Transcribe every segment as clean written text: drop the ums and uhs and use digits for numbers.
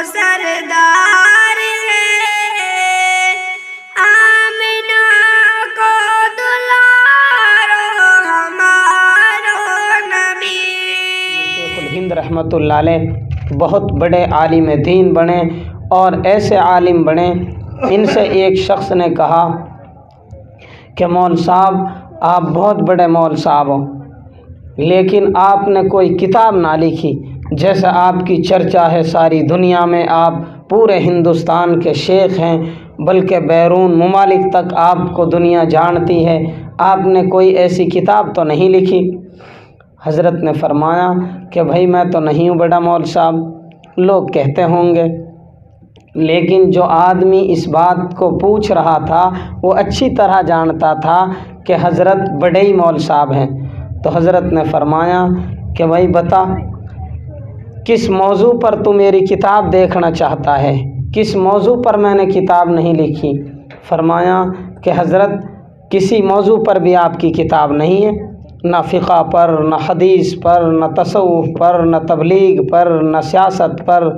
सरदार है, आमिना को दुलारो हमारो नबी। शेखुल हिंद रहमतुल्लाह अलैह बहुत बड़े आलिम दीन बने और ऐसे आलिम बने, इनसे एक शख्स ने कहा कि मौल साहब आप बहुत बड़े मौल साहब हो, लेकिन आपने कोई किताब ना लिखी। जैसे आपकी चर्चा है सारी दुनिया में, आप पूरे हिंदुस्तान के शेख हैं, बल्कि बैरून ममालिक तक आपको दुनिया जानती है, आपने कोई ऐसी किताब तो नहीं लिखी। हज़रत ने फरमाया कि भाई मैं तो नहीं हूँ बड़ा मौल साहब, लोग कहते होंगे, लेकिन जो आदमी इस बात को पूछ रहा था वो अच्छी तरह जानता था कि हज़रत बड़े ही मौल साहब हैं। तो हज़रत ने फरमाया कि भाई बता किस मौजू पर तू मेरी किताब देखना चाहता है, किस मौजू पर मैंने किताब नहीं लिखी। फरमाया कि हज़रत किसी मौजू पर भी आपकी किताब नहीं है, न फ़िक़ा पर, न हदीस पर, न तसव्वुफ़ पर, न तबलीग पर, न सियासत पर।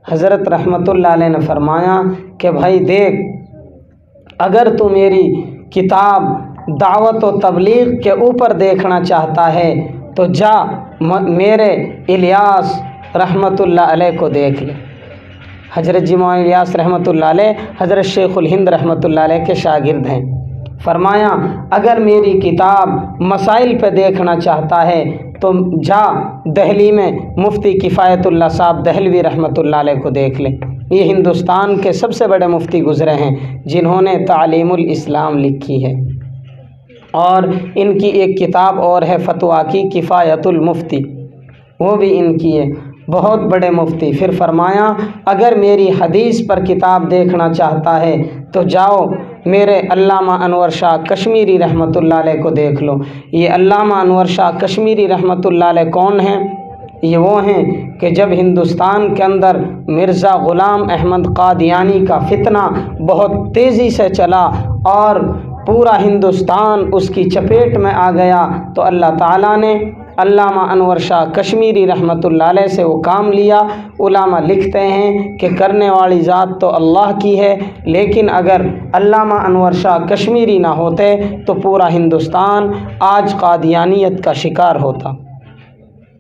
हज़रत रहमतुल्लाह अलैह ने फरमाया कि भाई देख, अगर तू मेरी किताब दावत व तबलीग के ऊपर देखना चाहता है तो जा मेरे इलियास रहमतुल्लाह अलैह को देख ले। हज़रत जी मौलाना इलियास रहमतुल्लाह अलैह हज़रत शेखुल हिंद रहमतुल्लाह अलैह के शागिर्द हैं। फरमाया अगर मेरी किताब मसाइल पे देखना चाहता है तो जा दहली में मुफ्ती किफ़ायतुल्लाह साहब दहलवी रहमतुल्लाह अलैह को देख ले। ये हिंदुस्तान के सबसे बड़े मुफ्ती गुज़रे हैं जिन्होंने तालीमुल इस्लाम लिखी है, और इनकी एक किताब और है फ़तवा की किफ़ायतुल मुफ्ती, वो भी इनकी है, बहुत बड़े मुफ्ती। फिर फरमाया अगर मेरी हदीस पर किताब देखना चाहता है तो जाओ मेरे अल्लामा अनवर शाह कश्मीरी रहमतुल्लाह अलैह को देख लो। ये अल्लामा अनवर शाह कश्मीरी रहमतुल्लाह अलैह कौन हैं? ये वो हैं कि जब हिंदुस्तान के अंदर मिर्ज़ा ग़ुलाम अहमद क़ादियानी का फितना बहुत तेज़ी से चला और पूरा हिंदुस्तान उसकी चपेट में आ गया, तो अल्लाह ताला ने अल्लामा अनवर शाह कश्मीरी रहमतुल्लाह अलैह से वो काम लिया। उलामा लिखते हैं कि करने वाली ज़ात तो अल्लाह की है, लेकिन अगर अल्लामा अनवर शाह कश्मीरी ना होते तो पूरा हिंदुस्तान आज क़ादियानियत का शिकार होता।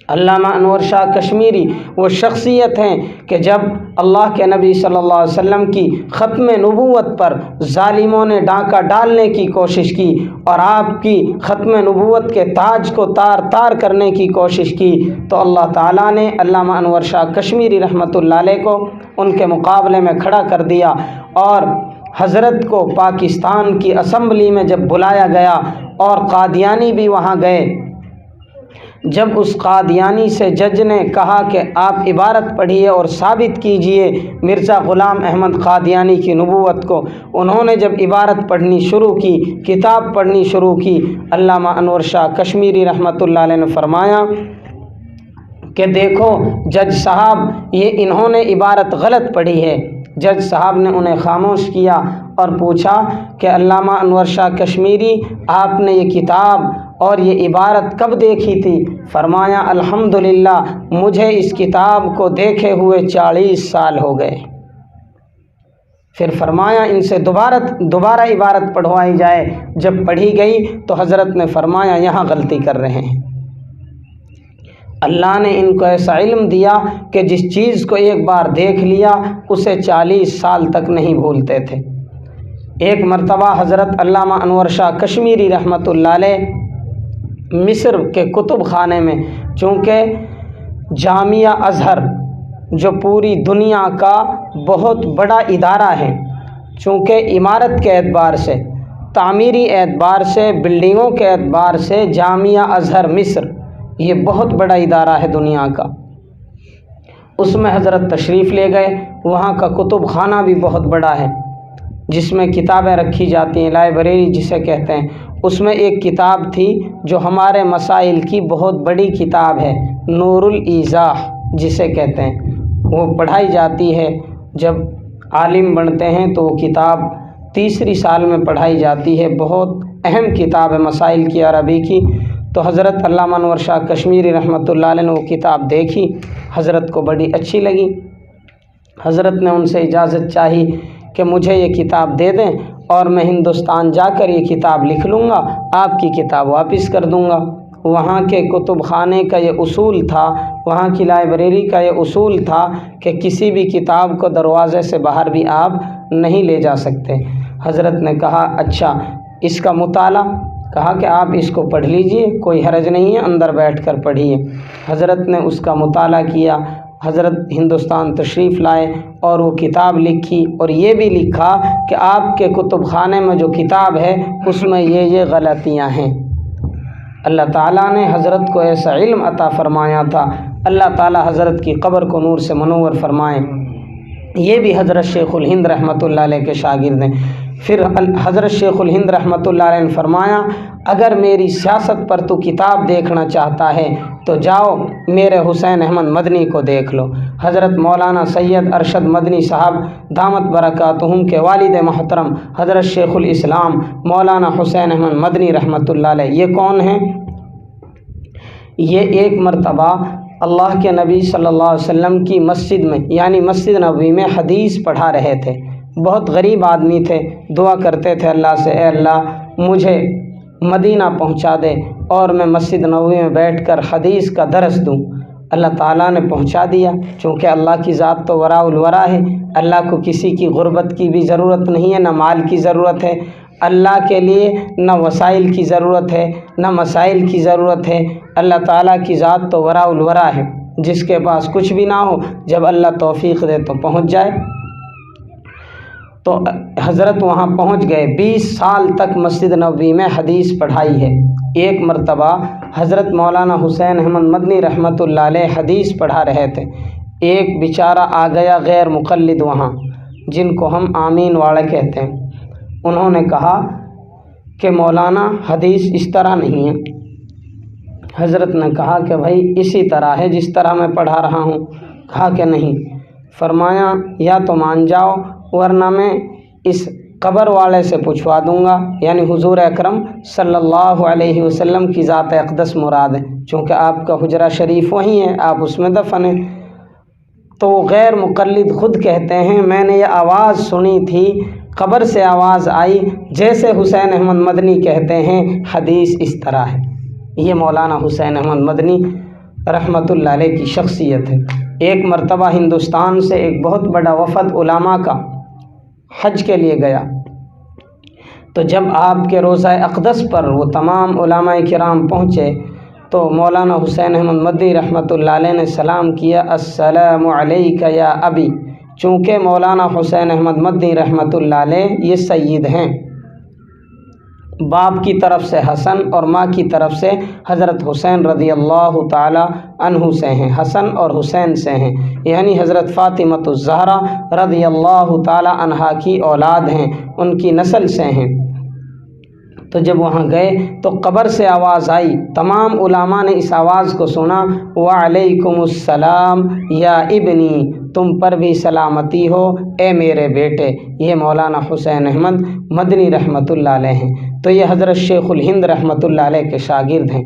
अल्लामा अनवर शाह कश्मीरी वो शख्सियत हैं कि जब अल्लाह के नबी सल्लल्लाहु अलैहि वसल्लम की ख़त्म नबूवत पर ज़ालिमों ने डाका डालने की कोशिश की और आपकी ख़त्म नबूवत के ताज को तार तार करने की कोशिश की, तो अल्लाह ताला ने अल्लामा अनवर शाह कश्मीरी रहमतुल्लाह अलैह को उनके मुकाबले में खड़ा कर दिया। और हज़रत को पाकिस्तान की असम्बली में जब बुलाया गया और क़ादियानी भी वहाँ गए, जब उस क़ादियानी से जज ने कहा कि आप इबारत पढ़िए और साबित कीजिए मिर्ज़ा ग़ुलाम अहमद क़ादियानी की नबूवत को, उन्होंने जब इबारत पढ़नी शुरू की, किताब पढ़नी शुरू की, अल्लामा अनवर शाह कश्मीरी रहमतुल्लाह अलैह ने फरमाया कि देखो जज साहब ये इन्होंने इबारत गलत पढ़ी है। जज साहब ने उन्हें खामोश किया और पूछा कि अल्लामा अनवर शाह कश्मीरी आपने ये किताब और ये इबारत कब देखी थी? फरमाया अल्हम्दुलिल्लाह मुझे इस किताब को देखे हुए 40 साल हो गए। फिर फरमाया इनसे दोबारा इबारत पढ़वाई जाए। जब पढ़ी गई तो हज़रत ने फरमाया यहाँ गलती कर रहे हैं। अल्लाह ने इनको ऐसा इल्म दिया कि जिस चीज़ को एक बार देख लिया उसे 40 साल तक नहीं भूलते थे। एक मरतबा हज़रत अल्लामा अनवर शाह कश्मीरी रहमतुल्लाह अलैह मिस्र के कुतुब खाने में, चूँकि जामिया अज़हर जो पूरी दुनिया का बहुत बड़ा इदारा है, चूँकि इमारत के एतबार से, तामीरी एतबार से, बिल्डिंगों के एतबार से जामिया अज़हर मिस्र ये बहुत बड़ा इदारा है दुनिया का, उसमें हज़रत तशरीफ़ ले गए। वहाँ का कुतुब खाना भी बहुत बड़ा है जिसमें किताबें रखी जाती हैं, लाइब्रेरी जिसे कहते हैं। उसमें एक किताब थी जो हमारे मसाइल की बहुत बड़ी किताब है, नूरुल ईज़ाह जिसे कहते हैं, वो पढ़ाई जाती है। जब आलिम बनते हैं तो वो किताब तीसरी साल में पढ़ाई जाती है, बहुत अहम किताब है मसाइल की अरबी की। तो हज़रत अल्लामा अनवर शाह कश्मीरी रहमतुल्लाह अलैह ने वो किताब देखी, हज़रत को बड़ी अच्छी लगी। حضرت نے ان سے اجازت چاہی کہ مجھے یہ کتاب دے دیں اور میں ہندوستان جا کر یہ کتاب لکھ لوں گا، آپ کی کتاب واپس کر دوں گا۔ وہاں کے کتب خانے کا یہ اصول تھا، وہاں کی لائبریری کا یہ اصول تھا کہ کسی بھی کتاب کو دروازے سے باہر بھی آپ نہیں لے جا سکتے۔ حضرت نے کہا اچھا اس کا مطالعہ، کہا کہ آپ اس کو پڑھ لیجئے، کوئی حرج نہیں ہے، اندر بیٹھ کر پڑھیے۔ حضرت نے اس کا مطالعہ کیا، حضرت ہندوستان تشریف لائے اور وہ کتاب لکھی، اور یہ بھی لکھا کہ آپ کے کتب خانے میں جو کتاب ہے اس میں یہ غلطیاں ہیں۔ اللہ تعالیٰ نے حضرت کو ایسا علم عطا فرمایا تھا، اللہ تعالیٰ حضرت کی قبر کو نور سے منور فرمائے۔ یہ بھی حضرت شیخ الہند رحمۃ اللہ علیہ کے شاگرد ہیں۔ پھر حضرت شیخ الہند رحمۃ اللہ علیہ نے فرمایا اگر میری سیاست پر تو کتاب دیکھنا چاہتا ہے تو جاؤ میرے حسین احمد مدنی کو دیکھ لو۔ حضرت مولانا سید ارشد مدنی صاحب دامت برکاتہم کے والد محترم حضرت شیخ الاسلام مولانا حسین احمد مدنی رحمۃ اللہ علیہ، یہ کون ہیں؟ یہ ایک مرتبہ اللہ کے نبی صلی اللہ علیہ وسلم کی مسجد میں یعنی مسجد نبوی میں حدیث پڑھا رہے تھے۔ بہت غریب آدمی تھے، دعا کرتے تھے اللہ سے، اے اللہ مجھے مدینہ پہنچا دے اور میں مسجد نبوی میں بیٹھ کر حدیث کا درس دوں۔ اللہ تعالیٰ نے پہنچا دیا، چونکہ اللہ کی ذات تو وراء الورا ہے، اللہ کو کسی کی غربت کی بھی ضرورت نہیں ہے، نہ مال کی ضرورت ہے، اللہ کے لیے نہ وسائل کی ضرورت ہے نہ مسائل کی ضرورت ہے۔ اللہ تعالیٰ کی ذات تو وراء الورا ہے، جس کے پاس کچھ بھی نہ ہو جب اللہ توفیق دے تو پہنچ جائے۔ تو حضرت وہاں پہنچ گئے، 20 سال تک مسجد نبوی میں حدیث پڑھائی ہے۔ ایک مرتبہ حضرت مولانا حسین احمد مدنی رحمۃ اللہ علیہ حدیث پڑھا رہے تھے، ایک بیچارہ آ گیا غیر مقلد وہاں، جن کو ہم آمین والے کہتے ہیں۔ انہوں نے کہا کہ مولانا حدیث اس طرح نہیں ہے۔ حضرت نے کہا کہ بھائی اسی طرح ہے جس طرح میں پڑھا رہا ہوں۔ کہا کہ نہیں۔ فرمایا یا تو مان جاؤ ورنہ میں اس قبر والے سے پوچھوا دوں گا، یعنی حضور اکرم صلی اللہ علیہ وسلم کی ذات اقدس مراد ہے، چونکہ آپ کا حجرہ شریف وہیں ہے، آپ اس میں دفن ہیں۔ تو غیر مقلد خود کہتے ہیں میں نے یہ آواز سنی تھی، قبر سے آواز آئی جیسے حسین احمد مدنی کہتے ہیں حدیث اس طرح ہے۔ یہ مولانا حسین احمد مدنی رحمۃ اللہ علیہ کی شخصیت ہے۔ ایک مرتبہ ہندوستان سے ایک بہت بڑا وفد علماء کا حج کے لیے گیا، تو جب آپ کے روضہ اقدس پر وہ تمام علماء کرام پہنچے تو مولانا حسین احمد مدنی رحمۃ اللہ علیہ نے سلام کیا، السلام علیک یا ابی، چونکہ مولانا حسین احمد مدنی رحمۃ اللہ علیہ یہ سید ہیں، باپ کی طرف سے حسن اور ماں کی طرف سے حضرت حسین رضی اللہ تعالی عنہ سے ہیں، حسن اور حسین سے ہیں، یعنی حضرت فاطمۃ الزہرا رضی اللہ تعالی عنہا کی اولاد ہیں، ان کی نسل سے ہیں۔ تو جب وہاں گئے تو قبر سے آواز آئی، تمام علماء نے اس آواز کو سنا، وعلیکم السلام یا ابنی، تم پر بھی سلامتی ہو اے میرے بیٹے۔ یہ مولانا حسین احمد مدنی رحمۃ اللہ علیہ ہیں۔ تو یہ حضرت شیخ الہند رحمۃ اللہ علیہ کے شاگرد ہیں۔